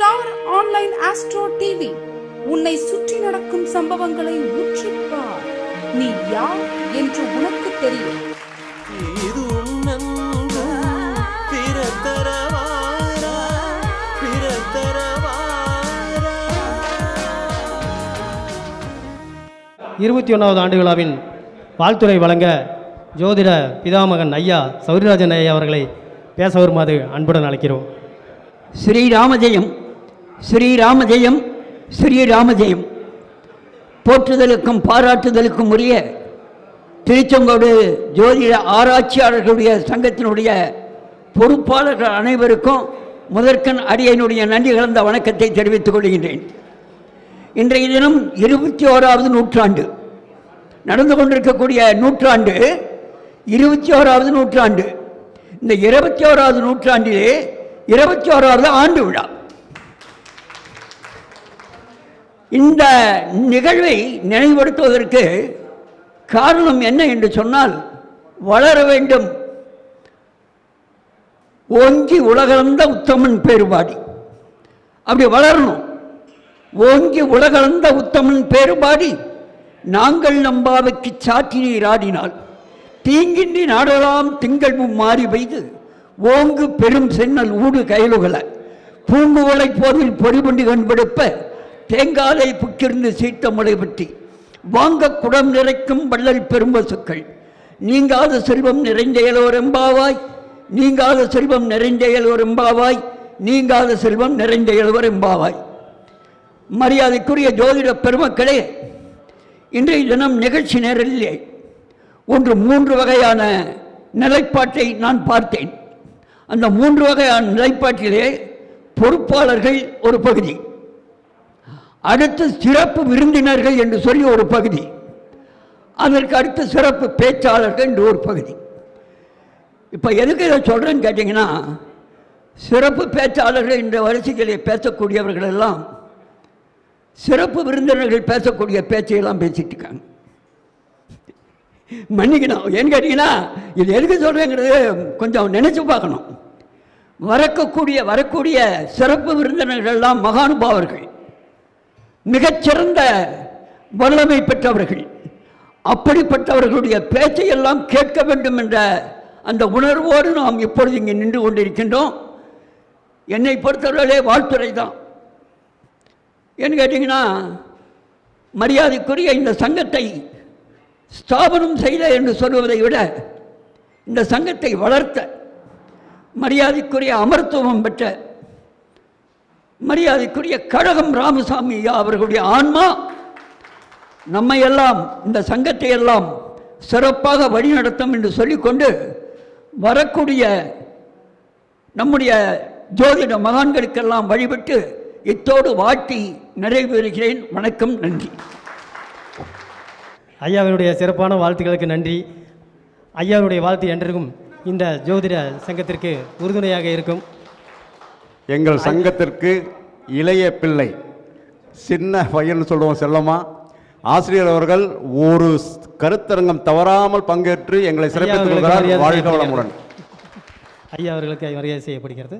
Star online astro TV உன்னை சுற்றி நடக்கும் சம்பவங்களை உற்றுப்பார். நீ யார் என்று உனக்கு தெரியும். இது உன்னங்கு பிறத்தரவாரா பிறத்தரவாரா. 21வது ஆண்டு விழாவின் வாழ்த்துரை வழங்க ஜோதிட பிதாமகன் ஐயா சௌரிராஜன் ஐயா அவர்களை பேச வருமாறு அன்புடன் அழைக்கிறோம். ஸ்ரீராமஜெயம் ஸ்ரீராமஜெயம் ஸ்ரீராமஜெயம். போற்றுதலுக்கும் பாராட்டுதலுக்கும் உரிய திருச்செங்கோடு ஜோதிட ஆராய்ச்சியாளர்களுடைய சங்கத்தினுடைய பொறுப்பாளர்கள் அனைவருக்கும் முதற்கண் அடியனுடைய நன்றி கலந்த வணக்கத்தை தெரிவித்துக் கொள்கின்றேன். இன்றைய தினம் 21வது நூற்றாண்டு நடந்து கொண்டிருக்கக்கூடிய நூற்றாண்டு 21வது நூற்றாண்டு. இந்த 21வது நூற்றாண்டிலே 21வது ஆண்டு விழா. இந்த நிகழ்வை நினைவுபடுத்துவதற்கு காரணம் என்ன என்று சொன்னால், வளர வேண்டும் ஓங்கி உலகளந்த உத்தமன் பேருபாடி. அப்படி வளரணும். ஓங்கி உலகளந்த உத்தமன் பேருபாடி நாங்கள் நம்பாவைக்கு சாற்றி நீர் ஆடினால் தீங்கின்றி நாடலாம் திங்கள் மாறி பெய்து ஓங்கு பெரும் சென்னல் ஊடு கயலுகள பூங்குவளை போதில் பொறிபுண்டி கண்பெடுப்ப தேங்காலை புக்கிருந்து சீட்ட முளை பற்றி வாங்க குடம் நிறைக்கும் வள்ளல் பெரும்பசுக்கள் நீங்காத செல்வம் நிறைந்த இயலோர் எம்பாவாய் நீங்காத செல்வம் நிறைந்த இயலோர் எம்பாவாய் நீங்காத செல்வம் நிறைந்த இயலோர் எம்பாவாய். மரியாதைக்குரிய ஜோதிட பெருமக்களே, இன்றைய தினம் நிகழ்ச்சி நேரலிலே ஒன்று 3 வகையான நிலைப்பாட்டை நான் பார்த்தேன். அந்த 3 வகையான நிலைப்பாட்டிலே பொறுப்பாளர்கள் ஒரு பகுதி, அடுத்து சிறப்பு விருந்தினர்கள் என்று சொல்லி ஒரு பகுதி, அதற்கு அடுத்து சிறப்பு பேச்சாளர்கள் என்று ஒரு பகுதி. இப்போ எதுக்கு இதை சொல்கிறேன்னு கேட்டிங்கன்னா, சிறப்பு பேச்சாளர்கள் என்ற வரிசைகளை பேசக்கூடியவர்கள் எல்லாம் சிறப்பு விருந்தினர்கள் பேசக்கூடிய பேச்சையெல்லாம் பேசிட்டு இருக்காங்க. மன்னிக்கணும், ஏன்னு கேட்டிங்கன்னா இது எதுக்கு சொல்கிறேங்கிறது கொஞ்சம் நினச்சி பார்க்கணும். வரக்கூடிய சிறப்பு விருந்தினர்கள்லாம் மகானுபாவர்கள், மிகச்சிறந்த வல்லமை பெற்றவர்கள். அப்படிப்பட்டவர்களுடைய பேச்சையெல்லாம் கேட்க வேண்டும் என்ற அந்த உணர்வோடு நாம் இப்பொழுது இங்கே நின்று கொண்டிருக்கின்றோம். என்னை பொறுத்தவர்களே வாழ்த்துறை தான். ஏன்னு கேட்டிங்கன்னா, மரியாதைக்குரிய இந்த சங்கத்தை ஸ்தாபனம் செய்த என்று சொல்வதை விட இந்த சங்கத்தை வளர்த்த மரியாதைக்குரிய அமர்த்துவம் பெற்ற மரியாதைக்குரிய கழகம் ராமசாமி ஐயா அவர்களுடைய ஆன்மா நம்மையெல்லாம் இந்த சங்கத்தை எல்லாம் சிறப்பாக வழிநடத்தும் என்று சொல்லிக்கொண்டு வரக்கூடிய நம்முடைய ஜோதிட மகான்களுக்கெல்லாம் வழிபட்டு இத்தோடு வாழ்த்தி நிறைவேறுகிறேன். வணக்கம், நன்றி. ஐயாவினுடைய சிறப்பான வாழ்த்துக்களுக்கு நன்றி. ஐயாவுடைய வாழ்த்து என்றும் இந்த ஜோதிட சங்கத்திற்கு உறுதுணையாக இருக்கும். எங்கள் சங்கத்திற்கு இளைய பிள்ளை, சின்ன பையன் சொல்லுவோம் செல்லமா, ஆசிரியர் அவர்கள் ஒரு கருத்தரங்கம் தவறாமல் பங்கேற்று எங்களை சிறப்பித்துக் கொள்கிறார். வாழ்க வளமுடன். ஐயா அவர்களுக்கு மரியாதை செய்யப்படுகிறது.